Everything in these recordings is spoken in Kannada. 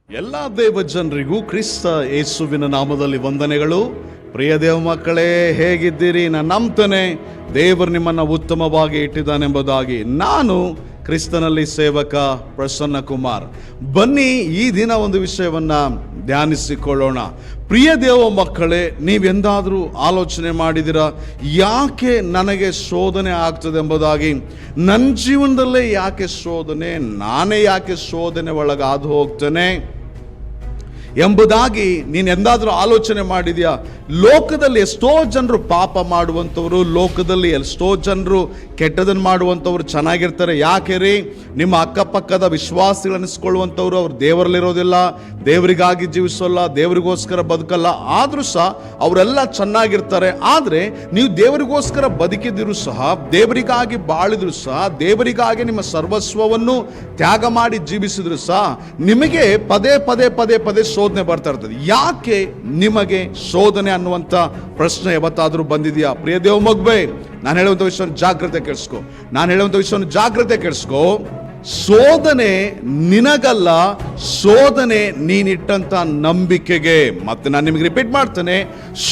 ಎಲ್ಲ ದೇವ ಜನರಿಗೂ ಕ್ರಿಸ್ತ ಯೇಸುವಿನ ನಾಮದಲ್ಲಿ ವಂದನೆಗಳು. ಪ್ರಿಯ ದೇವ ಮಕ್ಕಳೇ, ಹೇಗಿದ್ದೀರಿ? ನಾನು ನಂಬ್ತೇನೆ ದೇವರು ನಿಮ್ಮನ್ನು ಉತ್ತಮವಾಗಿ ಇಟ್ಟಿದ್ದಾನೆಂಬುದಾಗಿ. ನಾನು ಕ್ರಿಸ್ತನಲ್ಲಿ ಸೇವಕ ಪ್ರಸನ್ನ ಕುಮಾರ್. ಬನ್ನಿ ಈ ದಿನ ಒಂದು ವಿಷಯವನ್ನು ಧ್ಯಾನಿಸಿಕೊಳ್ಳೋಣ. ಪ್ರಿಯ ದೇವ ಮಕ್ಕಳೇ, ನೀವೆಂದಾದರೂ ಆಲೋಚನೆ ಮಾಡಿದಿರಾ ಯಾಕೆ ನನಗೆ ಶೋಧನೆ ಆಗ್ತದೆ ಎಂಬುದಾಗಿ? ನನ್ನ ಜೀವನದಲ್ಲೇ ಯಾಕೆ ಶೋಧನೆ, ನಾನೇ ಯಾಕೆ ಶೋಧನೆ ಒಳಗಾದು ಹೋಗ್ತೇನೆ ಎಂಬುದಾಗಿ ನೀನು ಎಂದಾದರೂ ಆಲೋಚನೆ ಮಾಡಿದ್ಯಾ? ಲೋಕದಲ್ಲಿ ಎಷ್ಟೋ ಜನರು ಪಾಪ ಮಾಡುವಂಥವ್ರು, ಲೋಕದಲ್ಲಿ ಎಷ್ಟೋ ಜನರು ಕೆಟ್ಟದನ್ನು ಮಾಡುವಂಥವ್ರು ಚೆನ್ನಾಗಿರ್ತಾರೆ. ಯಾಕೆ ರೀ? ನಿಮ್ಮ ಅಕ್ಕಪಕ್ಕದ ವಿಶ್ವಾಸಿಗಳನ್ನಿಸ್ಕೊಳ್ಳುವಂಥವ್ರು ಅವ್ರು ದೇವರಲ್ಲಿರೋದಿಲ್ಲ, ದೇವರಿಗಾಗಿ ಜೀವಿಸೋಲ್ಲ, ದೇವರಿಗೋಸ್ಕರ ಬದುಕಲ್ಲ. ಆದರೂ ಸಹ ಅವರೆಲ್ಲ ಚೆನ್ನಾಗಿರ್ತಾರೆ. ಆದರೆ ನೀವು ದೇವರಿಗೋಸ್ಕರ ಬದುಕಿದ್ರು ಸಹ, ದೇವರಿಗಾಗಿ ಬಾಳಿದ್ರು ಸಹ, ದೇವರಿಗಾಗಿ ನಿಮ್ಮ ಸರ್ವಸ್ವವನ್ನು ತ್ಯಾಗ ಮಾಡಿ ಜೀವಿಸಿದ್ರು ಸಹ ನಿಮಗೆ ಪದೇ ಪದೇ ಪದೇ ಪದೇ ಶೋಧನೆ ಬರ್ತಾ ಇರ್ತದೆ. ಯಾಕೆ ನಿಮಗೆ ಶೋಧನೆ ಅನ್ನುವಂಥ ಪ್ರಶ್ನೆ ಯಾವತ್ತಾದರೂ ಬಂದಿದೆಯಾ? ಪ್ರಿಯ ದೇವ ಮಗುವೇ, ನಾನು ಹೇಳುವಂಥ ವಿಷಯವನ್ನು ಜಾಗ್ರತೆ ಕೆಡಿಸ್ಕೋ. ಶೋಧನೆ ನಿನಗಲ್ಲ, ಶೋಧನೆ ನೀನಿಟ್ಟಂತ ನಂಬಿಕೆಗೆ. ಮತ್ತೆ ನಾನು ನಿಮಗೆ ರಿಪೀಟ್ ಮಾಡ್ತೇನೆ,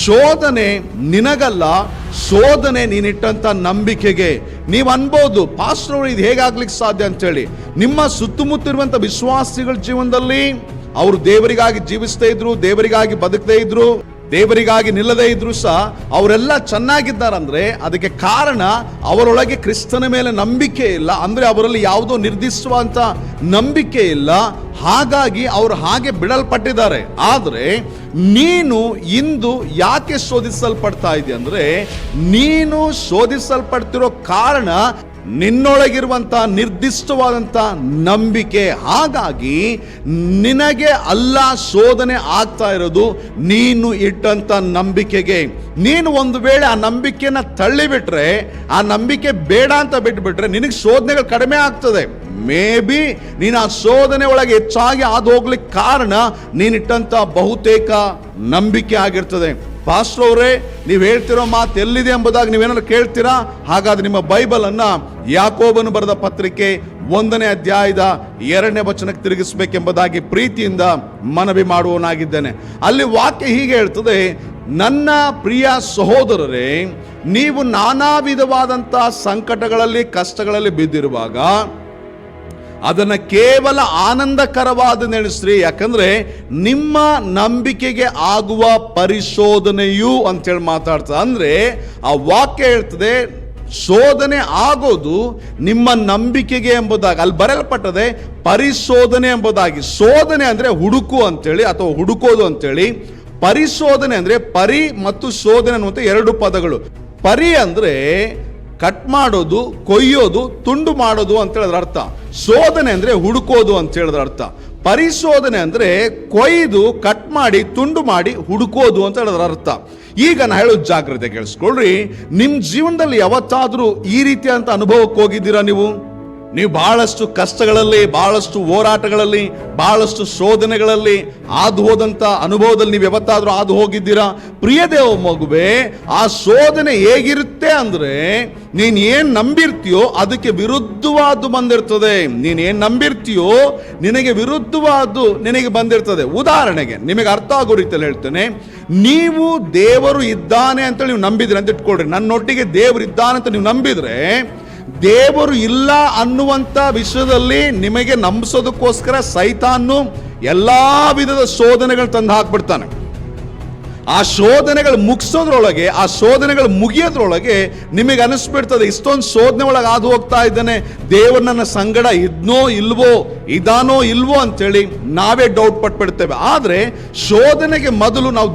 ಶೋಧನೆ ನಿನಗಲ್ಲ, ಶೋಧನೆ ನೀನಿಟ್ಟಂತ ನಂಬಿಕೆಗೆ. ನೀವು ಅನ್ಬೋದು, ಪಾಸ್ಟರ್ ಅವರು ಇದು ಹೇಗಾಗ್ಲಿಕ್ಕೆ ಸಾಧ್ಯ ಅಂತೇಳಿ. ನಿಮ್ಮ ಸುತ್ತಮುತ್ತ ಇರುವಂತ ವಿಶ್ವಾಸಿಗಳ ಜೀವನದಲ್ಲಿ ಅವರು ದೇವರಿಗಾಗಿ ಜೀವಿಸ್ತಾ ಇದ್ರು, ದೇವರಿಗಾಗಿ ಬದುಕದೇ ಇದ್ರು, ದೇವರಿಗಾಗಿ ನಿಲ್ಲದೇ ಇದ್ರು ಸಹ ಅವರೆಲ್ಲ ಚೆನ್ನಾಗಿದ್ದಾರಂದ್ರೆ ಅದಕ್ಕೆ ಕಾರಣ ಅವರೊಳಗೆ ಕ್ರಿಸ್ತನ ಮೇಲೆ ನಂಬಿಕೆ ಇಲ್ಲ. ಅಂದ್ರೆ ಅವರಲ್ಲಿ ಯಾವುದೋ ನಿರ್ದಿಷ್ಟವಾದಂತ ನಂಬಿಕೆ ಇಲ್ಲ. ಹಾಗಾಗಿ ಅವರು ಹಾಗೆ ಬಿಡಲ್ಪಟ್ಟಿದ್ದಾರೆ. ಆದರೆ ನೀನು ಇಂದು ಯಾಕೆ ಶೋಧಿಸಲ್ಪಡ್ತಾ ಇದೆಯಾ ಅಂದ್ರೆ, ನೀನು ಶೋಧಿಸಲ್ಪಡ್ತಿರೋ ಕಾರಣ ನಿನ್ನೊಳಗಿರುವಂತ ನಿರ್ದಿಷ್ಟವಾದಂತ ನಂಬಿಕೆ. ಹಾಗಾಗಿ ನಿನಗೆ ಅಲ್ಲ ಶೋಧನೆ ಆಗ್ತಾ ಇರೋದು, ನೀನು ಇಟ್ಟಂತ ನಂಬಿಕೆಗೆ. ನೀನು ಒಂದು ವೇಳೆ ಆ ನಂಬಿಕೆನ ತಳ್ಳಿಬಿಟ್ರೆ, ಆ ನಂಬಿಕೆ ಬೇಡ ಅಂತ ಬಿಟ್ಬಿಟ್ರೆ ನಿನಗೆ ಶೋಧನೆಗಳು ಕಡಿಮೆ ಆಗ್ತದೆ. ಮೇ ಬಿ ನೀನು ಆ ಶೋಧನೆ ಒಳಗೆ ಹೆಚ್ಚಾಗಿ ಆದು ಹೋಗ್ಲಿಕ್ಕೆ ಕಾರಣ ನೀನಿಟ್ಟಂತ ಬಹುತೇಕ ನಂಬಿಕೆ ಆಗಿರ್ತದೆ. ಪಾಸ್ಟರ್ ಅವರೇ, ನೀವು ಹೇಳ್ತಿರೋ ಮಾತು ಎಲ್ಲಿದೆ ಎಂಬುದಾಗಿ ನೀವೇನಾದ್ರು ಕೇಳ್ತೀರಾ? ಹಾಗಾದ್ರೆ ನಿಮ್ಮ ಬೈಬಲ್ ಅನ್ನ ಯಾಕೋಬನು ಬರೆದ ಪತ್ರಿಕೆ 1ನೇ ಅಧ್ಯಾಯದ 2ನೇ ವಚನಕ್ಕೆ ತಿರುಗಿಸಬೇಕೆಂಬುದಾಗಿ ಪ್ರೀತಿಯಿಂದ ಮನವಿ ಮಾಡುವನಾಗಿದ್ದೇನೆ. ಅಲ್ಲಿ ವಾಕ್ಯ ಹೀಗೆ ಹೇಳ್ತದೆ, ನನ್ನ ಪ್ರಿಯ ಸಹೋದರರೇ, ನೀವು ನಾನಾ ವಿಧವಾದಂಥ ಸಂಕಟಗಳಲ್ಲಿ, ಕಷ್ಟಗಳಲ್ಲಿ ಬಿದ್ದಿರುವಾಗ ಅದನ್ನು ಕೇವಲ ಆನಂದಕರವಾದ ನೆನೆಸ್ರಿ. ಯಾಕಂದ್ರೆ ನಿಮ್ಮ ನಂಬಿಕೆಗೆ ಆಗುವ ಪರಿಶೋಧನೆಯು ಅಂತೇಳಿ ಮಾತಾಡ್ತದೆ. ಅಂದ್ರೆ ಆ ವಾಕ್ಯ ಹೇಳ್ತದೆ, ಶೋಧನೆ ಆಗೋದು ನಿಮ್ಮ ನಂಬಿಕೆಗೆ ಎಂಬುದಾಗಿ. ಅಲ್ಲಿ ಬರೆಯಲ್ಪಟ್ಟದೆ ಪರಿಶೋಧನೆ ಎಂಬುದಾಗಿ. ಶೋಧನೆ ಅಂದ್ರೆ ಹುಡುಕು ಅಂತೇಳಿ ಅಥವಾ ಹುಡುಕೋದು ಅಂತೇಳಿ. ಪರಿಶೋಧನೆ ಅಂದ್ರೆ ಪರಿ ಮತ್ತು ಶೋಧನೆ ಅನ್ನುವಂಥ ಎರಡು ಪದಗಳು. ಪರಿ ಅಂದ್ರೆ ಕಟ್ ಮಾಡೋದು, ಕೊಯ್ಯೋದು, ತುಂಡು ಮಾಡೋದು ಅಂತ ಹೇಳಿದ್ರ ಅರ್ಥ. ಶೋಧನೆ ಅಂದ್ರೆ ಹುಡುಕೋದು ಅಂತ ಹೇಳಿದ್ರ ಅರ್ಥ. ಪರಿಶೋಧನೆ ಅಂದ್ರೆ ಕೊಯ್ದು, ಕಟ್ ಮಾಡಿ, ತುಂಡು ಮಾಡಿ ಹುಡುಕೋದು ಅಂತ ಹೇಳಿದ್ರ ಅರ್ಥ. ಈಗ ನಾ ಹೇಳೋದು ಜಾಗ್ರತೆ ಕೇಳಿಸ್ಕೊಳ್ರಿ. ನಿಮ್ ಜೀವನದಲ್ಲಿ ಯಾವತ್ತಾದ್ರೂ ಈ ರೀತಿಯಂತ ಅನುಭವಕ್ಕೆ ಹೋಗಿದ್ದೀರಾ? ನೀವು ಬಹಳಷ್ಟು ಕಷ್ಟಗಳಲ್ಲಿ, ಬಹಳಷ್ಟು ಹೋರಾಟಗಳಲ್ಲಿ, ಬಹಳಷ್ಟು ಶೋಧನೆಗಳಲ್ಲಿ ಹಾದು ಹೋದಂತ ಅನುಭವದಲ್ಲಿ ನೀವು ಯಾವತ್ತಾದ್ರೂ ಹಾದು ಹೋಗಿದ್ದೀರಾ? ಪ್ರಿಯ ದೇವ ಮಗುವೆ, ಆ ಶೋಧನೆ ಹೇಗಿರುತ್ತೆ ಅಂದ್ರೆ, ನೀನ್ ಏನ್ ನಂಬಿರ್ತೀಯೋ ಅದಕ್ಕೆ ವಿರುದ್ಧವಾದ್ದು ಬಂದಿರ್ತದೆ. ನೀನ್ ಏನ್ ನಂಬಿರ್ತೀಯೋ ನಿನಗೆ ವಿರುದ್ಧವಾದ್ದು ನಿನಗೆ ಬಂದಿರ್ತದೆ. ಉದಾಹರಣೆಗೆ ನಿಮಗೆ ಅರ್ಥ ಆಗೋ ರೀತಿಯಲ್ಲಿ ಹೇಳ್ತೇನೆ. ನೀವು ದೇವರು ಇದ್ದಾನೆ ಅಂತ ನೀವು ನಂಬಿದ್ರಿ ಅಂತ ಇಟ್ಕೊಳ್ರಿ. ನನ್ನೊಟ್ಟಿಗೆ ದೇವರು ಇದ್ದಾನೆ ಅಂತ ನೀವು ನಂಬಿದ್ರೆ, ದೇವರು ಇಲ್ಲ ಅನ್ನುವಂಥ ವಿಷಯದಲ್ಲಿ ನಿಮಗೆ ನಂಬಿಸೋದಕ್ಕೋಸ್ಕರ ಸೈತಾನು ಎಲ್ಲಾ ವಿಧದ ಶೋಧನೆಗಳು ತಂದು ಹಾಕ್ಬಿಡ್ತಾನೆ. ಆ ಶೋಧನೆಗಳು ಮುಗಿಸೋದ್ರೊಳಗೆ, ಆ ಶೋಧನೆಗಳು ಮುಗಿಯೋದ್ರೊಳಗೆ ನಿಮಗೆ ಅನಿಸ್ಬಿಡ್ತದೆ, ಇಷ್ಟೊಂದು ಶೋಧನೆ ಒಳಗೆ ಹಾದು ಹೋಗ್ತಾ ಇದ್ದಾನೆ, ದೇವರು ನನ್ನ ಸಂಗಡ ಇದ್ನೋ ಇಲ್ವೋ, ಇದಾನೋ ಇಲ್ವೋ ಅಂತೇಳಿ ನಾವೇ ಡೌಟ್ ಪಟ್ಬಿಡ್ತೇವೆ. ಆದ್ರೆ ಶೋಧನೆಗೆ ಮೊದಲು ನಾವು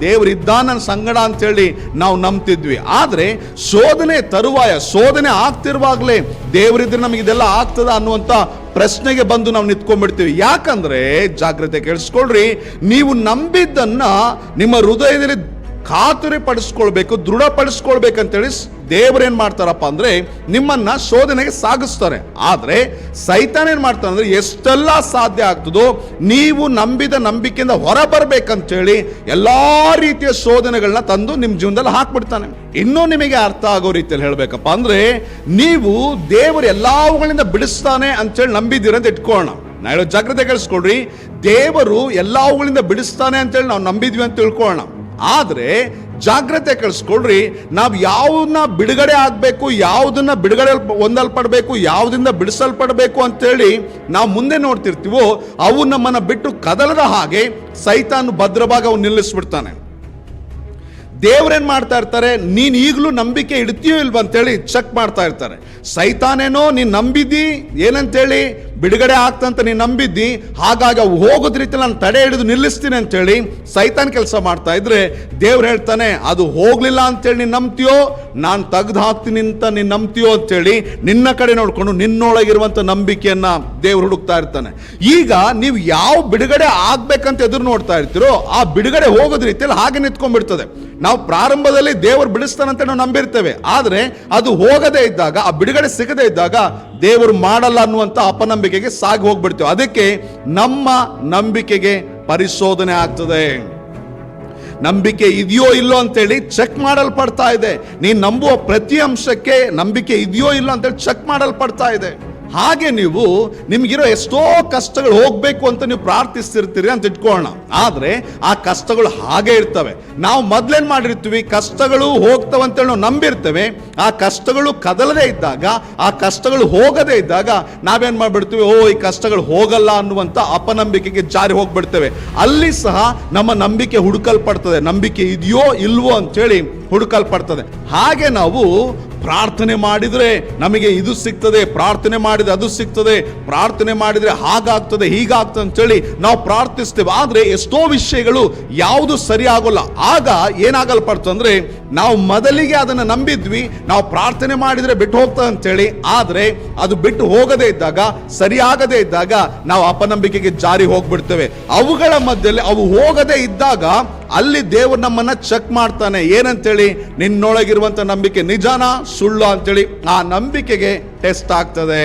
ದೇವರಿದ್ದ ನನ್ನ ಸಂಗಡ ಅಂತೇಳಿ ನಾವು ನಂಬ್ತಿದ್ವಿ. ಆದ್ರೆ ಶೋಧನೆ ತರುವಾಯ, ಶೋಧನೆ ಆಗ್ತಿರುವಾಗಲೇ ದೇವರಿದ್ರೆ ನಮಗೆ ಇದೆಲ್ಲ ಆಗ್ತದ ಅನ್ನುವಂಥ ಪ್ರಶ್ನೆಗೆ ಬಂದು ನಾವು ನಿಂತ್ಕೊಂಡ್ಬಿಡ್ತೀವಿ. ಯಾಕಂದ್ರೆ ಜಾಗ್ರತೆ ಕೇಳಿಸ್ಕೊಳ್ರಿ, ನೀವು ನಂಬಿದ್ದನ್ನ ನಿಮ್ಮ ಹೃದಯದಲ್ಲಿ ಖಾತರಿ ಪಡಿಸ್ಕೊಳ್ಬೇಕು, ದೃಢಪಡಿಸ್ಕೊಳ್ಬೇಕಂತೇಳಿ ದೇವರೇನ್ ಮಾಡ್ತಾರಪ್ಪ ಅಂದ್ರೆ ನಿಮ್ಮನ್ನ ಶೋಧನೆಗೆ ಸಾಗಿಸ್ತಾರೆ. ಆದ್ರೆ ಸೈತಾನ ಏನ್ ಮಾಡ್ತಾನೆ ಅಂದ್ರೆ, ಎಷ್ಟೆಲ್ಲ ಸಾಧ್ಯ ಆಗ್ತದೋ ನೀವು ನಂಬಿದ ನಂಬಿಕೆಯಿಂದ ಹೊರ ಬರ್ಬೇಕಂತೇಳಿ ಎಲ್ಲಾ ರೀತಿಯ ಶೋಧನೆಗಳನ್ನ ತಂದು ನಿಮ್ ಜೀವನದಲ್ಲಿ ಹಾಕ್ಬಿಡ್ತಾನೆ. ಇನ್ನೂ ನಿಮಗೆ ಅರ್ಥ ಆಗೋ ರೀತಿಯಲ್ಲಿ ಹೇಳ್ಬೇಕಪ್ಪ ಅಂದ್ರೆ, ನೀವು ದೇವರು ಎಲ್ಲವುಗಳಿಂದ ಬಿಡಿಸ್ತಾನೆ ಅಂತೇಳಿ ನಂಬಿದ್ದೀರ ಅಂತ ಇಟ್ಕೊಳ್ಳೋಣ. ನಾ ಹೇಳೋ ಜಾಗ್ರತೆ ಕೇಳಿಸ್ಕೊಳ್ರಿ. ದೇವರು ಎಲ್ಲವುಗಳಿಂದ ಬಿಡಿಸ್ತಾನೆ ಅಂತೇಳಿ ನಾವು ನಂಬಿದ್ವಿ ಅಂತ ತಿಳ್ಕೊಳ್ಳೋಣ. ಆದ್ರೆ ಜಾಗ್ರತೆ ಕೇಳಿಸ್ಕೊಳ್ರಿ, ನಾವು ಯಾವನ್ನ ಬಿಡುಗಡೆ ಆಗ್ಬೇಕು, ಯಾವುದನ್ನ ಬಿಡುಗಡೆ ಹೊಂದಲ್ಪಡಬೇಕು, ಯಾವುದರಿಂದ ಬಿಡಿಸಲ್ಪಡಬೇಕು ಅಂತೇಳಿ ನಾವು ಮುಂದೆ ನೋಡ್ತಿರ್ತೀವೋ ಅವು ನಮ್ಮನ್ನ ಬಿಟ್ಟು ಕದಲದ ಹಾಗೆ ಸೈತಾನ್ ಭದ್ರವಾಗಿ ಅವು ನಿಲ್ಲಿಸ್ಬಿಡ್ತಾನೆ. ದೇವ್ರೇನ್ ಮಾಡ್ತಾ ಇರ್ತಾರೆ, ನೀನ್ ಈಗಲೂ ನಂಬಿಕೆ ಇಡ್ತೀಯೋ ಇಲ್ವ ಅಂತೇಳಿ ಚೆಕ್ ಮಾಡ್ತಾ ಇರ್ತಾರೆ. ಸೈತಾನೇನೋ ನೀನ್ ನಂಬಿದ್ದಿ ಏನಂತೇಳಿ ಬಿಡುಗಡೆ ಆಗ್ತಂತ ನೀನ್ ನಂಬಿದ್ದಿ, ಹಾಗಾಗಿ ಅವು ಹೋಗೋದ್ ರೀತಿ ನಾನು ತಡೆ ಹಿಡಿದು ನಿಲ್ಲಿಸ್ತೀನಿ ಅಂತೇಳಿ ಸೈತಾನ್ ಕೆಲಸ ಮಾಡ್ತಾ ಇದ್ರೆ, ದೇವ್ರು ಹೇಳ್ತಾನೆ ಅದು ಹೋಗ್ಲಿಲ್ಲ ಅಂತೇಳಿ ನೀನ್ ನಂಬ್ತೀಯೋ, ನಾನು ತೆಗ್ದು ಹಾಕ್ತೀನಿ ಅಂತ ನೀನ್ ನಂಬ್ತೀಯೋ ಅಂತೇಳಿ ನಿನ್ನ ಕಡೆ ನೋಡ್ಕೊಂಡು ನಿನ್ನೊಳಗಿರುವಂತ ನಂಬಿಕೆಯನ್ನ ದೇವ್ರು ಹುಡುಕ್ತಾ ಇರ್ತಾನೆ. ಈಗ ನೀವು ಯಾವ ಬಿಡುಗಡೆ ಆಗ್ಬೇಕಂತ ಎದುರು ನೋಡ್ತಾ ಇರ್ತೀರೋ ಆ ಬಿಡುಗಡೆ ಹೋಗೋದ್ ರೀತಿಯಲ್ಲಿ ಹಾಗೆ ನಿಂತ್ಕೊಂಡ್ಬಿಡ್ತದೆ. ನಾವು ಪ್ರಾರಂಭದಲ್ಲಿ ದೇವರು ಬಿಡಿಸ್ತಾನಂತ ನಾವು ನಂಬಿರ್ತೇವೆ, ಆದ್ರೆ ಅದು ಹೋಗದೇ ಇದ್ದಾಗ, ಆ ಬಿಡುಗಡೆ ಸಿಗದೇ ಇದ್ದಾಗ ದೇವರು ಮಾಡಲ್ಲ ಅನ್ನುವಂತ ಅಪನಂಬಿಕೆಗೆ ಸಾಗಿ ಹೋಗ್ಬಿಡ್ತೇವೆ. ಅದಕ್ಕೆ ನಮ್ಮ ನಂಬಿಕೆಗೆ ಪರಿಶೋಧನೆ ಆಗ್ತದೆ. ನಂಬಿಕೆ ಇದೆಯೋ ಇಲ್ಲೋ ಅಂತೇಳಿ ಚೆಕ್ ಮಾಡಲ್ಪಡ್ತಾ ಇದೆ. ನೀನು ನಂಬುವ ಪ್ರತಿ ಅಂಶಕ್ಕೆ ನಂಬಿಕೆ ಇದೆಯೋ ಇಲ್ಲೋ ಅಂತೇಳಿ ಚೆಕ್ ಮಾಡಲ್ಪಡ್ತಾ ಇದೆ. ಹಾಗೆ ನೀವು ನಿಮ್ಗಿರೋ ಎಷ್ಟೋ ಕಷ್ಟಗಳು ಹೋಗ್ಬೇಕು ಅಂತ ನೀವು ಪ್ರಾರ್ಥಿಸ್ತಿರ್ತೀರಿ ಅಂತ ಇಟ್ಕೊಳ್ಳೋಣ. ಆದ್ರೆ ಆ ಕಷ್ಟಗಳು ಹಾಗೆ ಇರ್ತವೆ. ನಾವು ಮೊದ್ಲೇನ್ ಮಾಡಿರ್ತೀವಿ, ಕಷ್ಟಗಳು ಹೋಗ್ತವಂತೇಳಿ ನಾವು ನಂಬಿರ್ತೇವೆ. ಆ ಕಷ್ಟಗಳು ಕದಲದೇ ಇದ್ದಾಗ, ಆ ಕಷ್ಟಗಳು ಹೋಗದೇ ಇದ್ದಾಗ ನಾವೇನ್ ಮಾಡ್ಬಿಡ್ತೀವಿ, ಈ ಕಷ್ಟಗಳು ಹೋಗಲ್ಲ ಅನ್ನುವಂತ ಅಪನಂಬಿಕೆಗೆ ಜಾರಿ ಹೋಗ್ಬಿಡ್ತೇವೆ. ಅಲ್ಲಿ ಸಹ ನಮ್ಮ ನಂಬಿಕೆ ಹುಡುಕಲ್ಪಡ್ತದೆ. ನಂಬಿಕೆ ಇದೆಯೋ ಇಲ್ವೋ ಅಂತೇಳಿ ಹುಡುಕಲ್ಪಡ್ತದೆ. ಹಾಗೆ ನಾವು ಪ್ರಾರ್ಥನೆ ಮಾಡಿದ್ರೆ ನಮಗೆ ಇದು ಸಿಗ್ತದೆ, ಪ್ರಾರ್ಥನೆ ಮಾಡಿದ್ರೆ ಅದು ಸಿಗ್ತದೆ, ಪ್ರಾರ್ಥನೆ ಮಾಡಿದ್ರೆ ಹಾಗಾಗ್ತದೆ ಹೀಗಾಗ್ತದೆ ಅಂತೇಳಿ ನಾವು ಪ್ರಾರ್ಥಿಸ್ತೇವೆ. ಆದ್ರೆ ಎಷ್ಟೋ ವಿಷಯಗಳು ಯಾವುದು ಸರಿ ಆಗೋಲ್ಲ. ಆಗ ಏನಾಗಲ್ಪಡ್ತಂದ್ರೆ, ನಾವು ಮೊದಲಿಗೆ ಅದನ್ನ ನಂಬಿದ್ವಿ, ನಾವು ಪ್ರಾರ್ಥನೆ ಮಾಡಿದ್ರೆ ಬಿಟ್ಟು ಹೋಗ್ತದೆ ಅಂತೇಳಿ, ಆದ್ರೆ ಅದು ಬಿಟ್ಟು ಹೋಗದೇ ಇದ್ದಾಗ, ಸರಿಯಾಗದೇ ಇದ್ದಾಗ ನಾವು ಅಪನಂಬಿಕೆಗೆ ಜಾರಿ ಹೋಗ್ಬಿಡ್ತೇವೆ. ಅವುಗಳ ಮಧ್ಯದಲ್ಲಿ ಅವು ಹೋಗದೇ ಇದ್ದಾಗ ಅಲ್ಲಿ ದೇವರು ನಮ್ಮನ್ನ ಚೆಕ್ ಮಾಡ್ತಾನೆ. ಏನಂತೇಳಿ, ನಿನ್ನೊಳಗಿರುವಂತ ನಂಬಿಕೆ ನಿಜಾನ ಸುಳ್ಳು ಅಂತೇಳಿ ಆ ನಂಬಿಕೆಗೆ ಟೆಸ್ಟ್ ಆಗ್ತದೆ.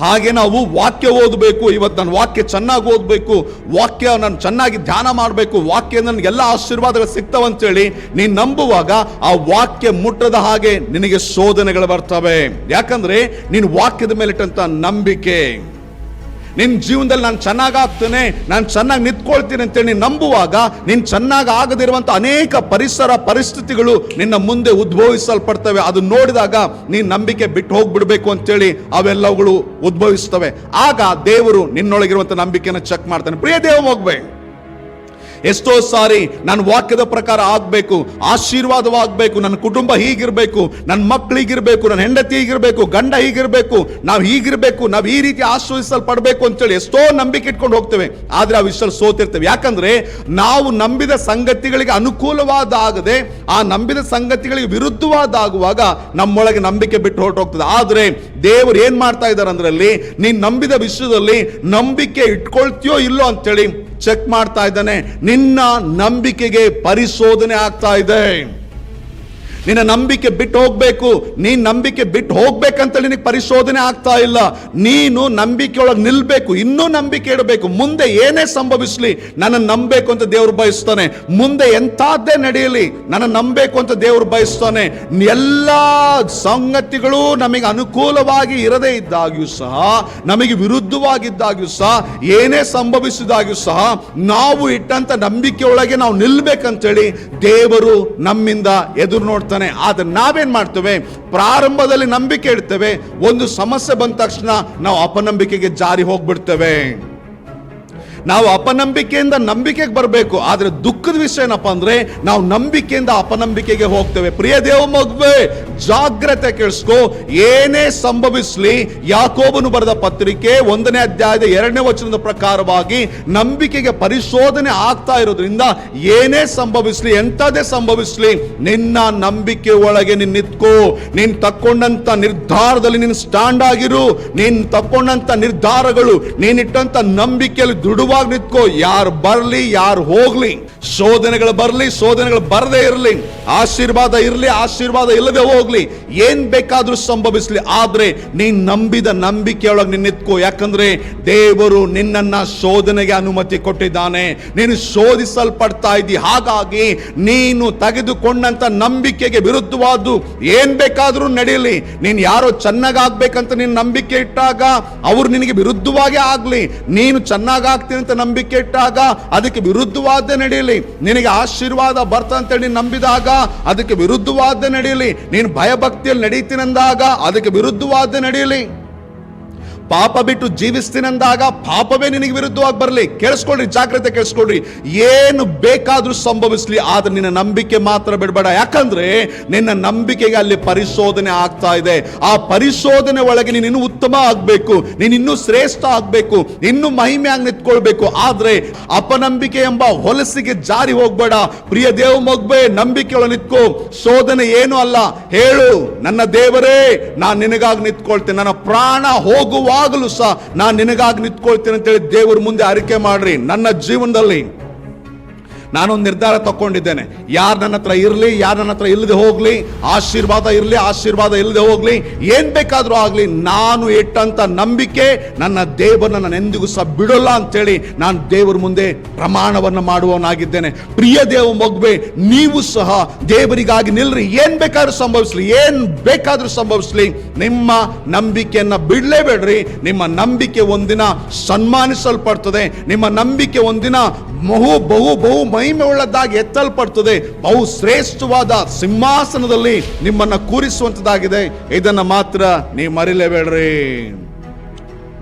ಹಾಗೆ ನಾವು ವಾಕ್ಯ ಓದಬೇಕು. ಇವತ್ತು ನಾನು ವಾಕ್ಯ ಚೆನ್ನಾಗಿ ಓದಬೇಕು, ವಾಕ್ಯ ನಾನು ಚೆನ್ನಾಗಿ ಧ್ಯಾನ ಮಾಡಬೇಕು, ವಾಕ್ಯ ನನಗೆಲ್ಲ ಆಶೀರ್ವಾದಗಳು ಸಿಗ್ತಾವಂತೇಳಿ ನೀನು ನಂಬುವಾಗ ಆ ವಾಕ್ಯ ಮುಟ್ಟದ ಹಾಗೆ ನಿನಗೆ ಶೋಧನೆಗಳು ಬರ್ತವೆ. ಯಾಕಂದ್ರೆ ನೀನು ವಾಕ್ಯದ ಮೇಲೆ ಇಟ್ಟಂತ ನಂಬಿಕೆ, ನಿನ್ನ ಜೀವನದಲ್ಲಿ ನಾನು ಚೆನ್ನಾಗಾಗ್ತೇನೆ, ನಾನು ಚೆನ್ನಾಗಿ ನಿಂತ್ಕೊಳ್ತೀನಿ ಅಂತೇಳಿ ನೀನು ನಂಬುವಾಗ ನೀನು ಚೆನ್ನಾಗಿ ಆಗದಿರುವಂತ ಅನೇಕ ಪರಿಸ್ಥಿತಿಗಳು ನಿನ್ನ ಮುಂದೆ ಉದ್ಭವಿಸಲ್ಪಡ್ತವೆ. ಅದು ನೋಡಿದಾಗ ನೀನು ನಂಬಿಕೆ ಬಿಟ್ಟು ಹೋಗ್ಬಿಡ್ಬೇಕು ಅಂತೇಳಿ ಅವೆಲ್ಲವುಗಳು ಉದ್ಭವಿಸ್ತವೆ. ಆಗ ದೇವರು ನಿನ್ನೊಳಗಿರುವಂತ ನಂಬಿಕೆಯನ್ನು ಚೆಕ್ ಮಾಡ್ತಾನೆ. ಪ್ರಿಯ ದೇವ ಮಗುವೇ, ಎಷ್ಟೋ ಸಾರಿ ನಾನು ವಾಕ್ಯದ ಪ್ರಕಾರ ಆಗ್ಬೇಕು, ಆಶೀರ್ವಾದವಾಗಬೇಕು, ನನ್ನ ಕುಟುಂಬ ಹೀಗಿರ್ಬೇಕು, ನನ್ನ ಮಕ್ಕಳು ಹೀಗಿರ್ಬೇಕು, ನನ್ನ ಹೆಂಡತಿ ಹೀಗಿರ್ಬೇಕು, ಗಂಡ ಹೀಗಿರ್ಬೇಕು, ನಾವು ಹೀಗಿರ್ಬೇಕು, ನಾವು ಈ ರೀತಿ ಆಶೀರ್ವಿಸಲ್ಪಡಬೇಕು ಅಂತೇಳಿ ಎಷ್ಟೋ ನಂಬಿಕೆ ಇಟ್ಕೊಂಡು ಹೋಗ್ತೇವೆ. ಆದ್ರೆ ಆ ವಿಷಯ ಸೋತಿರ್ತೇವೆ. ಯಾಕಂದ್ರೆ ನಾವು ನಂಬಿದ ಸಂಗತಿಗಳಿಗೆ ಅನುಕೂಲವಾದಾಗದೆ ಆ ನಂಬಿದ ಸಂಗತಿಗಳಿಗೆ ವಿರುದ್ಧವಾದಾಗುವಾಗ ನಮ್ಮೊಳಗೆ ನಂಬಿಕೆ ಬಿಟ್ಟು ಹೊರಟೋಗ್ತದೆ. ಆದ್ರೆ ದೇವರು ಏನ್ ಮಾಡ್ತಾ ಇದ್ದಾರೆ ಅಂದ್ರಲ್ಲಿ, ನೀನ್ ನಂಬಿದ ವಿಷಯದಲ್ಲಿ ನಂಬಿಕೆ ಇಟ್ಕೊಳ್ತೀಯೋ ಇಲ್ಲೋ ಅಂತೇಳಿ ಚೆಕ್ ಮಾಡ್ತಾ ಇದ್ದಾನೆ. ನಿನ್ನ ನಂಬಿಕೆಗೆ ಪರಿಶೋಧನೆ ಆಗ್ತಾ ಇದೆ. ನಿನ್ನ ನಂಬಿಕೆ ಬಿಟ್ಟು ಹೋಗ್ಬೇಕು, ನೀನ್ ನಂಬಿಕೆ ಬಿಟ್ಟು ಹೋಗ್ಬೇಕಂತ ನಿನಗೆ ಪರಿಶೋಧನೆ ಆಗ್ತಾ ಇಲ್ಲ. ನೀನು ನಂಬಿಕೆ ಒಳಗೆ ನಿಲ್ಬೇಕು, ಇನ್ನೂ ನಂಬಿಕೆ ಇಡಬೇಕು. ಮುಂದೆ ಏನೇ ಸಂಭವಿಸಲಿ ನನ್ನ ನಂಬಬೇಕು ಅಂತ ದೇವರು ಬಯಸ್ತಾನೆ. ಮುಂದೆ ಎಂಥದ್ದೇ ನಡೆಯಲಿ ನನ್ನ ನಂಬಬೇಕು ಅಂತ ದೇವರು ಬಯಸ್ತಾನೆ. ಎಲ್ಲ ಸಂಗತಿಗಳು ನಮಗೆ ಅನುಕೂಲವಾಗಿ ಇರದೇ ಇದ್ದಾಗ್ಯೂ ಸಹ, ನಮಗೆ ವಿರುದ್ಧವಾಗಿದ್ದಾಗ್ಯೂ ಸಹ, ಏನೇ ಸಂಭವಿಸಿದಾಗ್ಯೂ ಸಹ ನಾವು ಇಟ್ಟಂತ ನಂಬಿಕೆ ಒಳಗೆ ನಾವು ನಿಲ್ಬೇಕಂತೇಳಿ ದೇವರು ನಮ್ಮಿಂದ ಎದುರು ನೋಡ್ತಾನೆ. ಆದ್ರೆ ನಾವೇನ್ ಮಾಡ್ತೇವೆ, ಪ್ರಾರಂಭದಲ್ಲಿ ನಂಬಿಕೆ ಇಡ್ತೇವೆ, ಒಂದು ಸಮಸ್ಯೆ ಬಂದ ತಕ್ಷಣ ನಾವು ಅಪನಂಬಿಕೆಗೆ ಜಾರಿ ಹೋಗ್ಬಿಡ್ತೇವೆ. ನಾವು ಅಪನಂಬಿಕೆಯಿಂದ ನಂಬಿಕೆಗೆ ಬರಬೇಕು. ಆದ್ರೆ ದುಃಖದ ವಿಷಯ ಏನಪ್ಪ ಅಂದ್ರೆ, ನಾವು ನಂಬಿಕೆಯಿಂದ ಅಪನಂಬಿಕೆಗೆ ಹೋಗ್ತೇವೆ. ಪ್ರಿಯ ದೇವ ಮಗುವೇ, ಜಾಗ್ರತೆ ಕೇಳಿಸ್ಕೋ. ಏನೇ ಸಂಭವಿಸಲಿ, ಯಾಕೋಬನು ಬರೆದ ಪತ್ರಿಕೆ 1ನೇ ಅಧ್ಯಾಯದ 2ನೇ ವಚನದ ಪ್ರಕಾರವಾಗಿ ನಂಬಿಕೆಗೆ ಪರಿಶೋಧನೆ ಆಗ್ತಾ ಇರೋದ್ರಿಂದ ಏನೇ ಸಂಭವಿಸಲಿ, ಎಂಥದೇ ಸಂಭವಿಸಲಿ, ನಿನ್ನ ನಂಬಿಕೆ ಒಳಗೆ ನೀನು ನಿಂತ್ಕೋ. ನೀನ್ ತಕ್ಕೊಂಡಂತ ನಿರ್ಧಾರದಲ್ಲಿ ನೀನು ಸ್ಟ್ಯಾಂಡ್ ಆಗಿರು. ನೀನ್ ತಕ್ಕೊಂಡಂತ ನಿರ್ಧಾರಗಳು, ನೀನಿಟ್ಟಂತ ನಂಬಿಕೆಯಲ್ಲಿ ದೃಢವಾಗಿ ನಿಂತ್ಕೋ. ಯಾರು ಬರ್ಲಿ ಯಾರು ಹೋಗ್ಲಿ, ಶೋಧನೆಗಳು ಬರಲಿ, ಶೋಧನೆಗಳು ಬರದೇ ಇರಲಿ, ಆಶೀರ್ವಾದ ಇರಲಿ, ಆಶೀರ್ವಾದ ಇಲ್ಲದೆ ಹೋಗ್ಲಿ, ಏನ್ ಬೇಕಾದ್ರೂ ಸಂಭವಿಸ್ಲಿ, ಆದ್ರೆ ನೀನ್ ನಂಬಿದ ನಂಬಿಕೆಯೊಳಗೆ ನೀನ್ ನಿಂತ್ಕೋ. ಯಾಕಂದ್ರೆ ದೇವರು ನಿನ್ನನ್ನ ಶೋಧನೆಗೆ ಅನುಮತಿ ಕೊಟ್ಟಿದ್ದಾನೆ. ನೀನು ಶೋಧಿಸಲ್ಪಡ್ತಾ ಇದ್ದಿ. ಹಾಗಾಗಿ ನೀನು ತೆಗೆದುಕೊಂಡಂತ ನಂಬಿಕೆಗೆ ವಿರುದ್ಧವಾದ್ದು ಏನ್ ಬೇಕಾದ್ರೂ ನಡೆಯಲಿ, ನೀನ್ ಯಾರೋ ಚೆನ್ನಾಗಾಗ್ಬೇಕಂತ ನೀನು ನಂಬಿಕೆ ಇಟ್ಟಾಗ ಅವ್ರು ನಿನಗೆ ವಿರುದ್ಧವಾಗಿ ಆಗ್ಲಿ, ನೀನು ಚೆನ್ನಾಗಾಗ್ತೀನಿ ಅಂತ ನಂಬಿಕೆ ಇಟ್ಟಾಗ ಅದಕ್ಕೆ ವಿರುದ್ಧವಾದ ನಡೆಯಲಿ, ನಿನಗೆ ಆಶೀರ್ವಾದ ಬರ್ತಂತೇಳಿ ನೀನು ನಂಬಿದಾಗ ಅದಕ್ಕೆ ವಿರುದ್ಧವಾದ ನಡೆಯಲಿ, ನೀನು ಭಯಭಕ್ತಿಯಲ್ಲಿ ನಡೀತೀನಂದಾಗ ಅದಕ್ಕೆ ವಿರುದ್ಧವಾದ ನಡೆಯಲಿ, ಪಾಪ ಬಿಟ್ಟು ಜೀವಿಸ್ತೀನಂದಾಗ ಪಾಪವೇ ನಿನಗೆ ವಿರುದ್ಧವಾಗಿ ಬರಲಿ. ಕೇಳಿಸ್ಕೊಳ್ರಿ, ಜಾಗ್ರತೆ ಕೇಳಿಸ್ಕೊಳ್ರಿ. ಏನು ಬೇಕಾದ್ರೂ ಸಂಭವಿಸ್ಲಿ, ಆದ್ರೆ ನಿನ್ನ ನಂಬಿಕೆ ಮಾತ್ರ ಬಿಡಬೇಡ. ಯಾಕಂದ್ರೆ ನಿನ್ನ ನಂಬಿಕೆಗೆ ಅಲ್ಲಿ ಪರಿಶೋಧನೆ ಆಗ್ತಾ ಇದೆ. ಆ ಪರಿಶೋಧನೆ ಒಳಗೆ ನೀನು ಇನ್ನೂ ಉತ್ತಮ ಆಗ್ಬೇಕು, ನೀನು ಇನ್ನೂ ಶ್ರೇಷ್ಠ ಆಗ್ಬೇಕು, ಇನ್ನೂ ಮಹಿಮೆಯಾಗಿ ನಿಂತ್ಕೊಳ್ಬೇಕು. ಆದ್ರೆ ಅಪನಂಬಿಕೆ ಎಂಬ ಹೊಲಸಿಗೆ ಜಾರಿ ಹೋಗ್ಬೇಡ. ಪ್ರಿಯ ದೇವ ಮಗುವೆ, ನಂಬಿಕೆಯೊಳಗೆ ನಿಂತ್ಕೋ. ಶೋಧನೆ ಏನು ಅಲ್ಲ, ಹೇಳು, ನನ್ನ ದೇವರೇ ನಾನು ನಿನಗಾಗಿ ನಿಂತ್ಕೊಳ್ತೇನೆ, ನನ್ನ ಪ್ರಾಣ ಹೋಗುವಾಗಲೂ ಸಹ ನಾನು ನಿನಗಾಗಿ ನಿಂತ್ಕೊಳ್ತೇನೆ ಅಂತೇಳಿ ದೇವರ ಮುಂದೆ ಅರಿಕೆ ಮಾಡ್ರಿ. ನನ್ನ ಜೀವನದಲ್ಲಿ ನಾನೊಂದು ನಿರ್ಧಾರ ತಗೊಂಡಿದ್ದೇನೆ. ಯಾರು ನನ್ನ ಹತ್ರ ಇರಲಿ, ಯಾರು ನನ್ನ ಹತ್ರ ಇಲ್ಲದೆ ಹೋಗ್ಲಿ, ಆಶೀರ್ವಾದ ಇರಲಿ, ಆಶೀರ್ವಾದ ಇಲ್ಲದೆ ಹೋಗ್ಲಿ, ಏನ್ ಬೇಕಾದ್ರೂ ಆಗ್ಲಿ, ನಾನು ಇಟ್ಟಂತ ನಂಬಿಕೆ ನನ್ನ ದೇವರನ್ನ ಎಂದಿಗೂ ಸಹ ಬಿಡೋಲ್ಲ ಅಂತೇಳಿ ನಾನು ದೇವರ ಮುಂದೆ ಪ್ರಮಾಣವನ್ನು ಮಾಡುವವನಾಗಿದ್ದೇನೆ. ಪ್ರಿಯ ದೇವ ಮಗುವೆ, ನೀವು ಸಹ ದೇವರಿಗಾಗಿ ನಿಲ್ರಿ. ಏನ್ ಬೇಕಾದ್ರೂ ಸಂಭವಿಸ್ಲಿ, ಏನ್ ಬೇಕಾದ್ರೂ ಸಂಭವಿಸ್ಲಿ, ನಿಮ್ಮ ನಂಬಿಕೆಯನ್ನ ಬಿಡಲೇಬೇಡ್ರಿ. ನಿಮ್ಮ ನಂಬಿಕೆ ಒಂದಿನ ಸನ್ಮಾನಿಸಲ್ಪಡ್ತದೆ. ನಿಮ್ಮ ನಂಬಿಕೆ ಒಂದಿನ ಬಹು ಮಹಿಮೆ ಉಳ್ಳದ್ದಾಗಿ ಎತ್ತಲ್ಪಡ್ತದೆ. ಬಹು ಶ್ರೇಷ್ಠವಾದ ಸಿಂಹಾಸನದಲ್ಲಿ ನಿಮ್ಮನ್ನ ಕೂರಿಸುವಂತದ್ದಾಗಿದೆ. ಇದನ್ನ ಮಾತ್ರ ನೀವು ಮರಿಲೇಬೇಡ್ರಿ.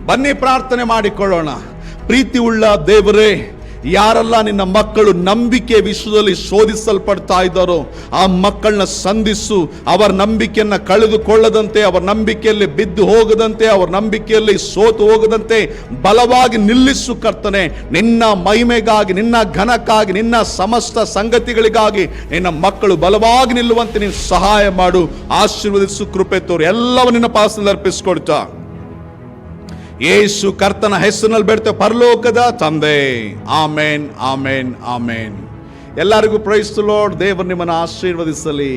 ಬನ್ನಿ ಪ್ರಾರ್ಥನೆ ಮಾಡಿಕೊಳ್ಳೋಣ. ಪ್ರೀತಿ ಉಳ್ಳ ದೇವರೇ, ಯಾರೆಲ್ಲ ನಿನ್ನ ಮಕ್ಕಳು ನಂಬಿಕೆ ವಿಷಯದಲ್ಲಿ ಶೋಧಿಸಲ್ಪಡ್ತಾ ಇದ್ದಾರೋ ಆ ಮಕ್ಕಳನ್ನ ಸಂಧಿಸು. ಅವರ ನಂಬಿಕೆಯನ್ನ ಕಳೆದುಕೊಳ್ಳದಂತೆ, ಅವರ ನಂಬಿಕೆಯಲ್ಲಿ ಬಿದ್ದು ಹೋಗದಂತೆ, ಅವರ ನಂಬಿಕೆಯಲ್ಲಿ ಸೋತು ಹೋಗದಂತೆ ಬಲವಾಗಿ ನಿಲ್ಲಿಸು ಕರ್ತನೆ. ನಿನ್ನ ಮಹಿಮೆಗಾಗಿ, ನಿನ್ನ ಘನಕ್ಕಾಗಿ, ನಿನ್ನ ಸಮಸ್ತ ಸಂಗತಿಗಳಿಗಾಗಿ ನಿನ್ನ ಮಕ್ಕಳು ಬಲವಾಗಿ ನಿಲ್ಲುವಂತೆ ನೀನು ಸಹಾಯ ಮಾಡು. ಆಶೀರ್ವದಿಸು, ಕೃಪೆ ತೋರು. ಎಲ್ಲವೂ ನಿನ್ನ ಪಾಸದಲ್ಲಿ ಅರ್ಪಿಸಿಕೊಡ್ತಾ ಯೇಸು ಕರ್ತನ ಹೆಸರಿನಲ್ಲಿ ಬೇಡ್ತೇವೆ ಪರಲೋಕದ ತಂದೆ. ಆಮೇನ್, ಆಮೇನ್, ಆಮೇನ್. ಎಲ್ಲರಿಗೂ ಪ್ರೈಸ್ ದಿ ಲಾರ್ಡ್. ದೇವರು ನಿಮ್ಮನ್ನು ಆಶೀರ್ವದಿಸಲಿ.